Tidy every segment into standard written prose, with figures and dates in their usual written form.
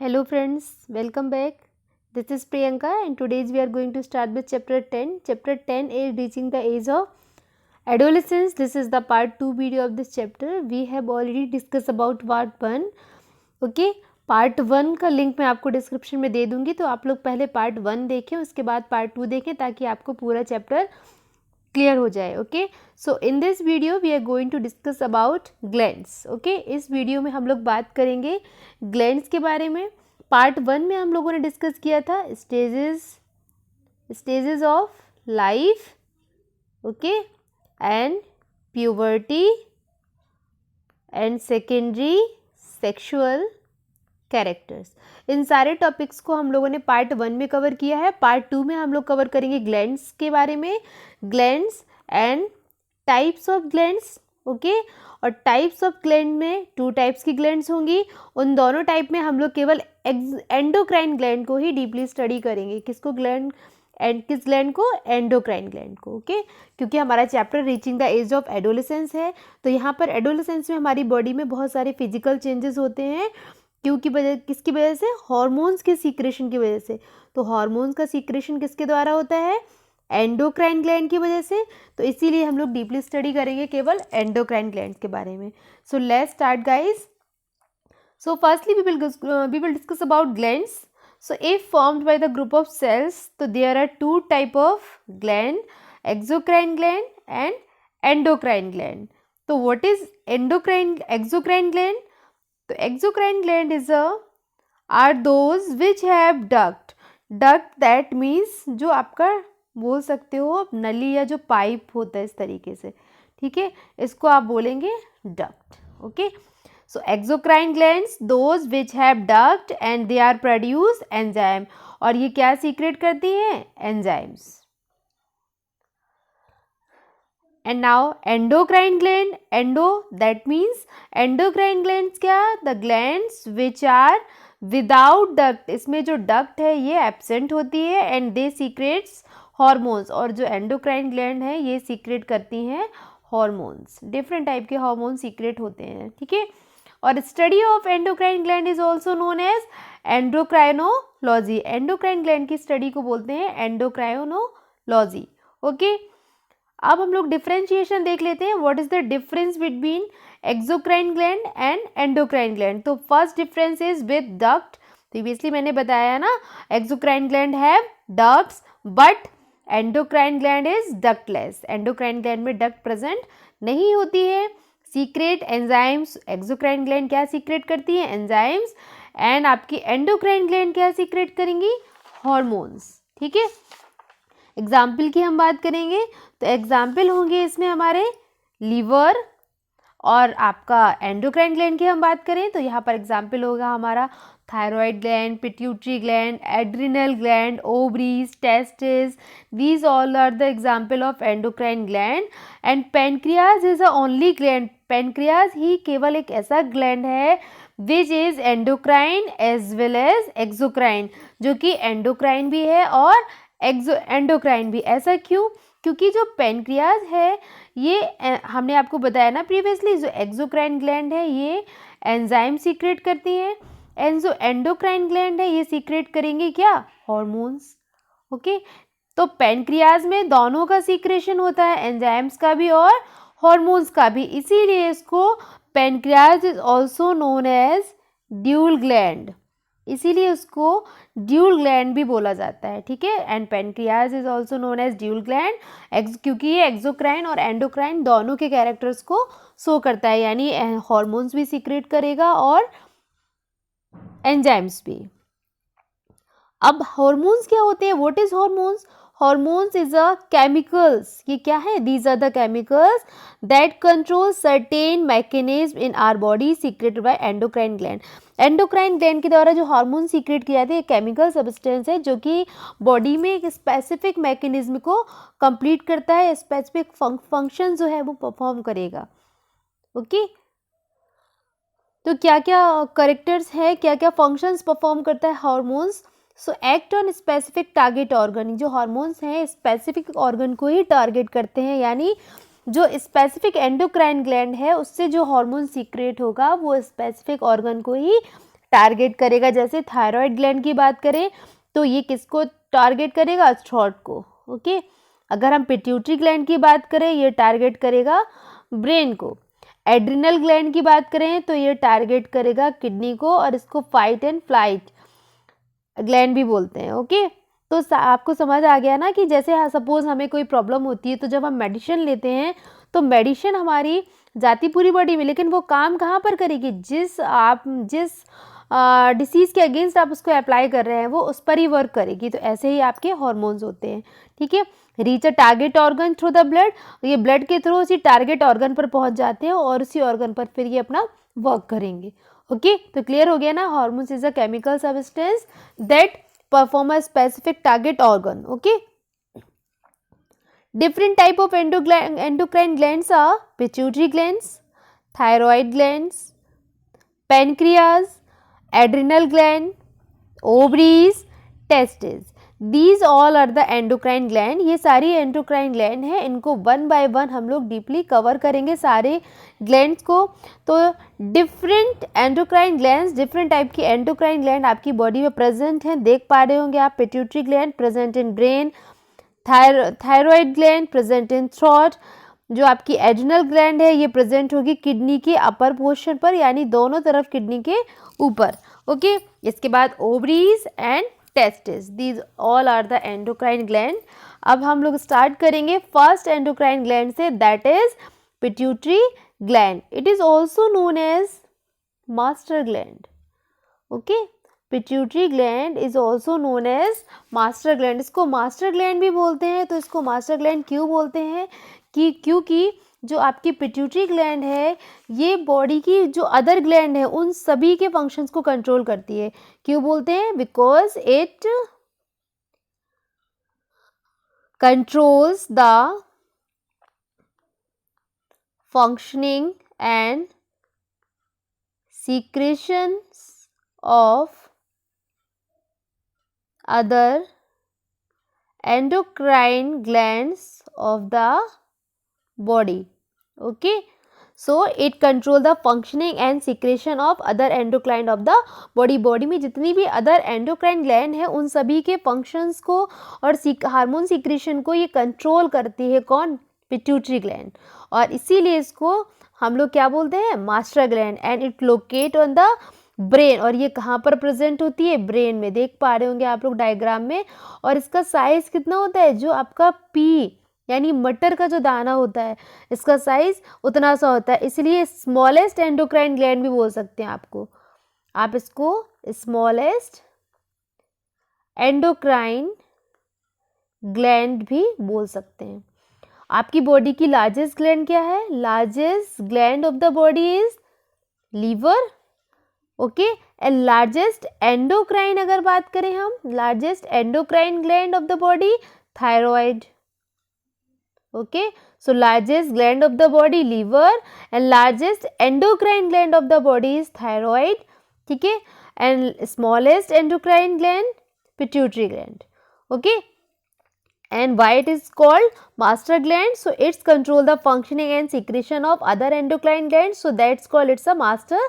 Hello friends, welcome back. This is Priyanka and today we are going to start with chapter 10. Chapter 10 is reaching the age of adolescence. This is the part 2 video of this chapter. We have already discussed about part 1. Okay, part 1 का link मैं आपको description में दे दूंगी, तो आप लोग पहले part 1 देखें, उसके बाद पार्ट 2 देखें ताकि आपको पूरा चैप्टर क्लियर हो जाए. Okay, so in this video we are going to discuss about glands. Okay, इस वीडियो में हम लोग बात करेंगे ग्लैंड्स के बारे में. पार्ट 1 में हम लोगों ने डिस्कस किया था stages of life, okay, and puberty and secondary sexual characters. इन सारे टॉपिक्स को हम लोगों ने पार्ट 1 में कवर किया है. पार्ट 2 में हम लोग कवर करेंगे ग्लैंड्स के बारे में, glands and types of glands. Okay, और टाइप्स ऑफ ग्लैंड में 2 टाइप्स की ग्लैंड्स होंगी. उन दोनों टाइप में हम लोग केवल एंडोक्राइन ग्लैंड को ही डीपली स्टडी करेंगे. किसको? ग्लैंड एंड किस ग्लैंड को? एंडोक्राइन ग्लैंड को. ओके, क्योंकि हमारा chapter reaching the age of adolescence है, तो यहाँ पर एडोलेसेंस में हमारी बॉडी में बहुत सारे फिजिकल चेंजेस होते हैं. क्योंकि किसकी वजह से? हार्मोन्स के सीक्रेशन की वजह से. तो हार्मोन्स का सीक्रेशन किसके द्वारा होता है? एंडोक्राइन ग्लैंड की वजह से. तो इसीलिए हम लोग डीपली स्टडी करेंगे केवल एंडोक्राइन ग्लैंड के बारे में. So let's start guys. So firstly we will discuss about glands. So if formed by the group of cells, so there are 2 type of gland, exocrine gland and endocrine gland. So what is exocrine gland? So exocrine gland are those which have duct. Duct that means जो आपका बोल सकते हो आप नली या जो pipe होता है इस तरीके से, ठीक है, इसको आप बोलेंगे duct. Okay, so exocrine glands those which have duct and they are produce enzyme. और ये क्या सीक्रेट करती हैं? Enzymes. And now endocrine gland, endo that means endocrine glands क्या? The glands which are without duct. इसमें जो duct है ये absent होती है and they secretes hormones. और जो endocrine gland है ये secrete करती हैं hormones. different type के hormones secrete होते हैं, ठीक है. और study of endocrine gland is also known as endocrinology. Endocrine gland की स्टडी को बोलते हैं एंडोक्राइनोलॉजी. ओके, अब हम लोग डिफरेंशिएशन देख लेते हैं. What is the difference between exocrine gland and endocrine gland? तो first difference is with duct. Previously मैंने बताया ना, exocrine gland have ducts but endocrine gland is ductless. Endocrine gland में डक्ट प्रेजेंट नहीं होती है. Secrete enzymes. एक्सोक्राइन ग्लैंड क्या secrete करती है? एंजाइम्स. एंड आपकी एंडोक्राइन ग्लैंड क्या सीक्रेट करेंगी? हार्मोन्स. ठीक है, एग्जाम्पल की हम बात करेंगे तो एग्जाम्पल होंगे इसमें हमारे लीवर. और आपका एंडोक्राइन ग्लैंड की हम बात करें तो यहाँ पर एग्जाम्पल होगा हमारा thyroid gland, pituitary gland, adrenal gland, ovaries, testis. these all are the example of endocrine gland. and pancreas is the only gland. pancreas ही केवल एक ऐसा ग्लैंड है which is endocrine as well as exocrine, जो कि endocrine भी है और endocrine भी. ऐसा क्यों? क्योंकि जो पेनक्रियाज है ये हमने आपको बताया ना प्रीवियसली, जो एक्सोक्राइन ग्लैंड है ये एंजाइम सीक्रेट करती हैं एंड जो एंडोक्राइन ग्लैंड है ये सीक्रेट करेंगे क्या? हार्मोन्स. ओके, तो पेनक्रियाज में दोनों का सीक्रेशन होता है, एंजाइम्स का भी और हार्मोन्स का भी. इसीलिए इसको pancreas is also known as dual gland. इसीलिए उसको ड्यूल ग्लैंड भी बोला जाता है, ठीक है. And pancreas is also known as dual gland क्योंकि ये एक्सोक्राइन और एंडोक्राइन दोनों के कैरेक्टर्स को शो करता है, यानी हार्मोन्स भी सीक्रेट करेगा और एंजाइम्स भी. अब हार्मोन्स क्या होते हैं? What is hormones? Hormones is a chemicals. ये क्या है? These are the chemicals that control certain mechanism in our body secreted by endocrine gland. Endocrine gland के द्वारा जो हार्मोन सीक्रेट किया जाते हैं केमिकल सब्सटेंस है जो कि बॉडी में एक स्पेसिफिक मैकेनिज्म को कंप्लीट करता है, स्पेसिफिक फंक्शन जो है वो परफॉर्म करेगा. ओके, तो क्या क्या कैरेक्टर्स है, क्या क्या फंक्शंस परफॉर्म करता है hormones? So act on specific target organ. जो हार्मोन्स हैं स्पेसिफिक ऑर्गन को ही टारगेट करते हैं, यानी जो स्पेसिफिक एंडोक्राइन ग्लैंड है उससे जो हार्मोन सीक्रेट होगा वो स्पेसिफिक ऑर्गन को ही टारगेट करेगा। जैसे थायराइड ग्लैंड की बात करें तो ये किसको टारगेट करेगा? थ्रोट को। ओके, अगर हम पिट्यूटरी ग्लैंड की बात करें ये टारगेट करेगा ब्रेन को। एड्रिनल ग्लैंड की बात करें तो ये टारगेट करेगा किडनी को, और इसको फाइट एंड फ्लाइट ग्लैंड भी बोलते हैं। ओके, तो आपको समझ आ गया ना कि जैसे सपोज हमें कोई प्रॉब्लम होती है तो जब हम मेडिसिन लेते हैं तो मेडिसिन हमारी जाती पूरी बॉडी में, लेकिन वो काम कहाँ पर करेगी? जिस डिसीज़ के अगेंस्ट आप उसको अप्लाई कर रहे हैं वो उस पर ही वर्क करेगी। तो ऐसे ही आपके हॉर्मोन्स होते हैं। ठीक है, reach a target organ through the blood, ये ब्लड के थ्रू उसी टारगेट ऑर्गन पर पहुंच जाते हैं और उसी ऑर्गन पर फिर ये अपना वर्क करेंगे। ओके, तो क्लियर हो गया ना, hormones is a chemical substance that perform a specific target organ. Okay, different type of endocrine glands are pituitary glands, thyroid glands, pancreas, adrenal gland, ovaries, testes. These all are the endocrine gland. ये सारी endocrine gland है, इनको one by one हम लोग deeply cover करेंगे सारे glands को। तो different endocrine glands, different type की एंडोक्राइन ग्लैंड आपकी बॉडी में प्रेजेंट हैं। देख पा रहे होंगे आप, pituitary gland present in brain, thyroid gland present in throat, जो आपकी एड्रिनल ग्लैंड है ये प्रेजेंट होगी किडनी के अपर पोर्शन पर, यानी दोनों तरफ किडनी के ऊपर। ओके, इसके बाद ovaries and testis, these all are the endocrine gland. अब हम लोग स्टार्ट करेंगे फर्स्ट एंडोक्राइन ग्लैंड से, that is pituitary gland. It is also known as master gland. Okay, pituitary gland is also known as master gland. इसको master gland भी बोलते हैं। तो इसको मास्टर ग्लैंड क्यों बोलते हैं? कि क्योंकि जो आपकी पिट्यूटरी ग्लैंड है ये बॉडी की जो अदर ग्लैंड है उन सभी के फंक्शंस को कंट्रोल करती है। क्यों बोलते हैं? Because it controls the functioning and secretions of other endocrine glands of the body. Okay, so it control the functioning and secretion of other endocrine of the body. Body में जितनी भी other endocrine gland है उन सभी के functions को और hormone secretion को ये कंट्रोल करती है। कौन? Pituitary gland. और इसीलिए इसको हम लोग क्या बोलते हैं? Master gland. And it locate on the brain. और ये कहाँ पर प्रेजेंट होती है? ब्रेन में। देख पा रहे होंगे आप लोग डायग्राम में। और इसका साइज कितना होता है? जो आपका पी यानी मटर का जो दाना होता है इसका साइज उतना सा होता है, इसलिए स्मॉलेस्ट एंडोक्राइन ग्लैंड भी बोल सकते हैं आपको। आप इसको स्मॉलेस्ट एंडोक्राइन ग्लैंड भी बोल सकते हैं। आपकी बॉडी की लार्जेस्ट ग्लैंड क्या है? Largest gland of the body is liver. Okay, and largest endocrine अगर बात करें हम, largest endocrine gland of the body thyroid. Okay, so largest gland of the body liver and largest endocrine gland of the body is thyroid. ठीक है, and smallest endocrine gland pituitary gland. Okay, and why it is called master gland? So it's control the functioning and secretion of other endocrine glands, so that's called it's a master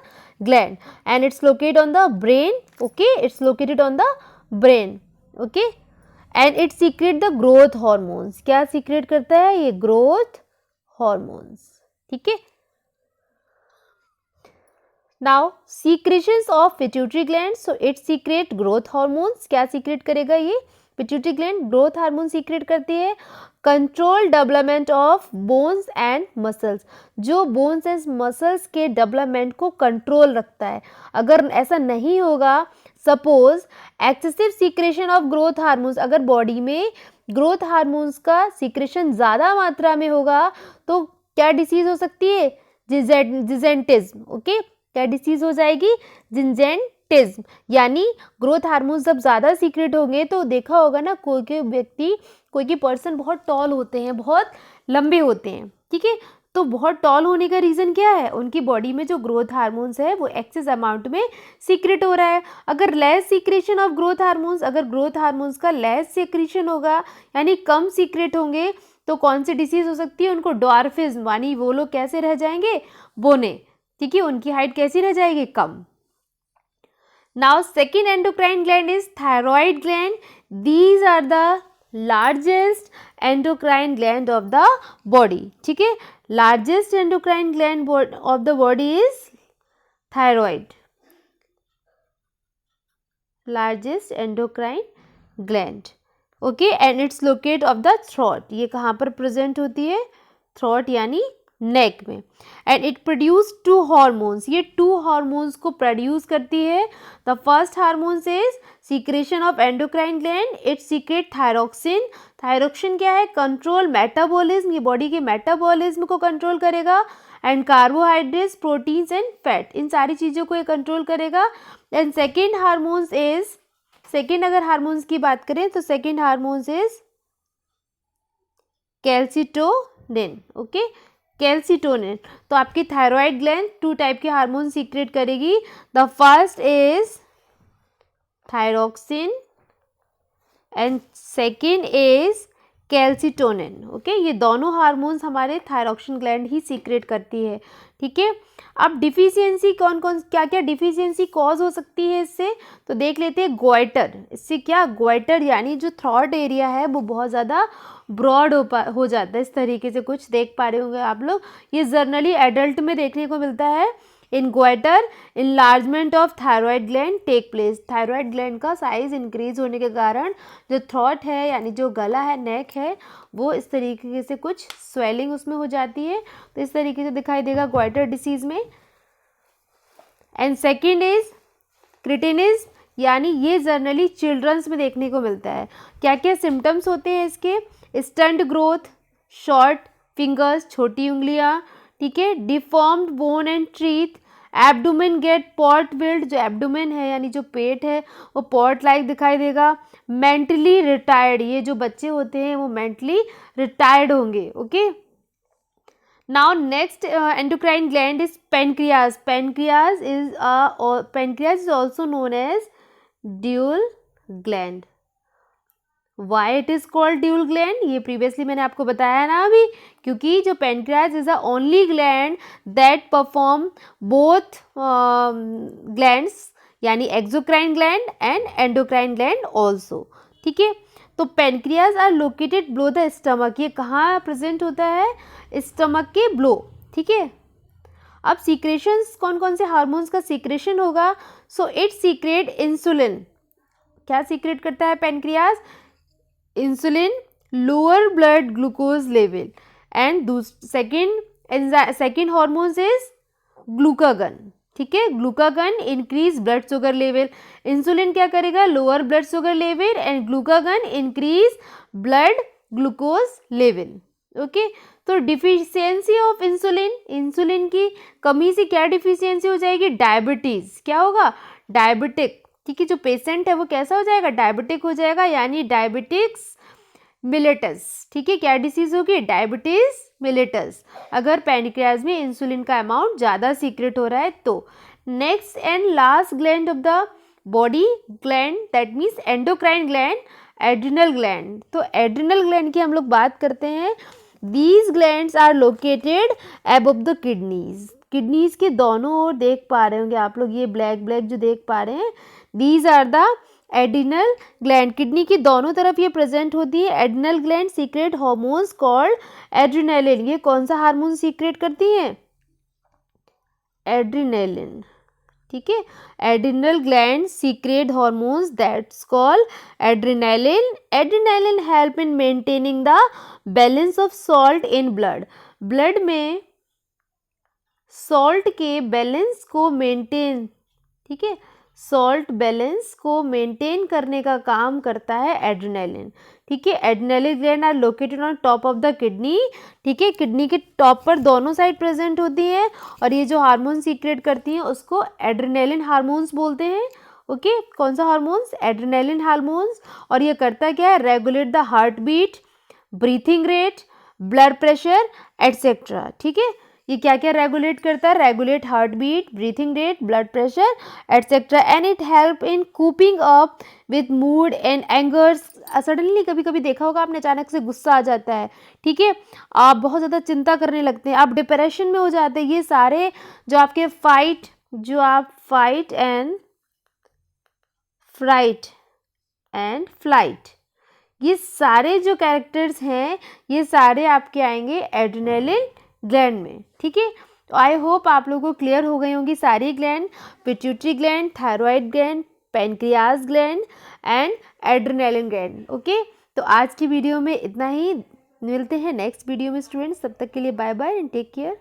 gland and it's located on the brain. Okay, it's located on the brain. Okay, and it secret the growth hormones. क्या secret करता है? ये growth hormones. ठीक है, now secretions of pituitary gland. So it secret growth hormones. क्या secret करेगा ये? Pituitary gland growth hormone secrete करती है। Control development of bones and muscles, जो बोन्स एंड मसल्स के डेवलपमेंट को कंट्रोल रखता है। अगर ऐसा नहीं होगा, suppose excessive secretion of growth hormones, अगर बॉडी में ग्रोथ हार्मोन्स का सीक्रेशन ज़्यादा मात्रा में होगा तो क्या डिसीज हो सकती है? जिजेंटिज्म। ओके, क्या डिसीज हो जाएगी? जिजेंटिज्म। यानी ग्रोथ हार्मोन्स जब ज़्यादा सीक्रेट होंगे तो देखा होगा ना, कोई के व्यक्ति, कोई के पर्सन बहुत टॉल होते हैं, बहुत लंबे होते हैं। ठीक है, तो बहुत टॉल होने का रीज़न क्या है? उनकी बॉडी में जो ग्रोथ हार्मोन्स है वो एक्सेस अमाउंट में सीक्रेट हो रहा है। अगर less secretion of growth hormones, अगर ग्रोथ हार्मोन्स का लेस सीक्रेशन होगा यानी कम सीक्रेट होंगे तो कौन सी डिसीज हो सकती है? उनको ड्वार्फिज्म, यानी वो लोग कैसे रह जाएंगे? बोने। ठीक है, उनकी हाइट कैसी रह जाएगी? कम। Now second endocrine gland is thyroid gland. These are the largest endocrine gland of the body. ठीक है, largest endocrine gland of the body is thyroid. Largest endocrine gland. Okay, and it's located of the throat. ये कहाँ पर present होती है? Throat यानी neck में. And it produce 2 hormones. ये 2 हार्मोन्स को प्रोड्यूस करती है. The first hormones is secretion of endocrine gland. It secrete thyroxine. Thyroxine क्या है? Control metabolism. ये बॉडी के मेटाबॉलिज्म को कंट्रोल करेगा. And carbohydrates, proteins and fat, इन सारी चीज़ों को ये कंट्रोल करेगा. And second hormones is, second अगर हार्मोन्स की बात करें तो second hormones is calcitonin. Okay, calcitonin. तो आपकी थायराइड ग्लैंड 2 टाइप के हार्मोन सीक्रेट करेगी. The first is thyroxine and second is calcitonin. Okay, ये दोनों हार्मोन्स हमारे थायरोक्सिन ग्लैंड ही सीक्रेट करती है. ठीक है, अब डिफिशियंसी कौन कौन, क्या क्या डिफिशियंसी कॉज हो सकती है इससे, तो देख लेते हैं. गोइटर, इससे क्या, गोइटर यानी जो थ्रॉट एरिया है वो बहुत ज़्यादा ब्रॉड हो जाता है. इस तरीके से कुछ देख पा रहे होंगे आप लोग. ये जनरली एडल्ट में देखने को मिलता है. In goitre enlargement of thyroid gland take place. Thyroid gland का साइज इंक्रीज होने के कारण जो थ्रॉट है यानी जो गला है, नेक है, वो इस तरीके से कुछ स्वेलिंग उसमें हो जाती है. तो इस तरीके से दिखाई देगा गोइटर डिसीज में. एंड सेकेंड इज क्रिटिनिस, यानी ये जनरली चिल्ड्रंस में देखने को मिलता है. क्या क्या सिम्टम्स होते हैं इसके? स्टंट ग्रोथ, शॉर्ट फिंगर्स, छोटी उंगलियां. ठीक है, deformed bone and teeth, abdomen get pot build. जो एब्डोमेन है यानी जो पेट है वो पॉट लाइक दिखाई देगा. मेंटली रिटायर्ड, ये जो बच्चे होते हैं वो मेंटली रिटायर्ड होंगे. Okay, now next endocrine gland is pancreas. Pancreas is also known as dual gland. Why it is called dual gland, ये प्रीवियसली मैंने आपको बताया ना अभी, क्योंकि जो pancreas is the only gland that perform both glands, यानी exocrine gland and endocrine gland also. ठीक है, तो pancreas are located below the stomach. ये कहाँ प्रेजेंट होता है? स्टमक के ब्लो. ठीक है, अब सीक्रेशंस, कौन कौन से हार्मोन्स का सीक्रेशन होगा? So it secret insulin. क्या सीक्रेट करता है pancreas? Insulin, lower blood glucose level. And second hormones is glucagon. ठीक है, glucagon increase blood sugar level. Insulin क्या करेगा? Lower blood sugar level. And glucagon increase blood glucose level. Okay, तो deficiency of insulin, insulin की कमी से क्या deficiency हो जाएगी? डायबिटीज. क्या होगा? डायबिटिक. ठीक है, जो पेशेंट है वो कैसा हो जाएगा? डायबिटिक हो जाएगा, यानी डायबिटिक्स मिलेटस. ठीक है, क्या डिसीज होगी? डायबिटीज मिलेटस, अगर पैनक्रियाज में इंसुलिन का अमाउंट ज़्यादा सीक्रेट हो रहा है तो. Next and last gland of the body gland, that means endocrine gland, adrenal gland. तो एड्रिनल ग्लैंड की हम लोग बात करते हैं. These glands are located above the kidneys. Kidneys के दोनों ओर देख पा रहे होंगे आप लोग, ये ब्लैक ब्लैक जो देख पा रहे हैं, these are the adrenal gland. Kidney की दोनों तरफ ये प्रेजेंट होती है. Adrenal gland secrete hormones called adrenaline. ये कौन सा हार्मोन सीक्रेट करती है? एड्रिनलिन. ठीक है, adrenal gland secrete hormones that's called adrenaline. Adrenaline help in maintaining the balance of salt in blood. Blood में सॉल्ट के बैलेंस को मेंटेन, ठीक है, सॉल्ट बैलेंस को मेंटेन करने का काम करता है एड्रिनलिन. ठीक है, adrenaline gland are located on top of the kidney. ठीक है, किडनी के टॉप पर दोनों साइड प्रेजेंट होती है और ये जो हार्मोन सीक्रेट करती हैं उसको एड्रिनलिन हार्मोन्स बोलते हैं. ओके, कौन सा हार्मोन्स? Adrenaline hormones. और ये करता क्या है? Regulate the heart beat, breathing rate, blood pressure etcetera. ठीक है, ये क्या क्या रेगुलेट करता है? Regulate heart beat, breathing rate, blood pressure etcetera. And it help in coping up with mood and angers. Suddenly कभी कभी देखा होगा आपने, अचानक से गुस्सा आ जाता है. ठीक है, आप बहुत ज़्यादा चिंता करने लगते हैं, आप डिप्रेशन में हो जाते हैं. ये सारे जो आप fight and fright and flight. ये सारे जो कैरेक्टर्स हैं ये सारे आपके आएंगे एड्रेनालिन ग्लैंड में, ठीक है। तो आई होप आप लोगों को क्लियर हो गई होंगी सारी gland, pituitary gland, thyroid gland, pancreas gland and adrenaline gland. Okay, तो आज की वीडियो में इतना ही, मिलते हैं नेक्स्ट वीडियो में स्टूडेंट्स, तब तक के लिए bye bye and take care.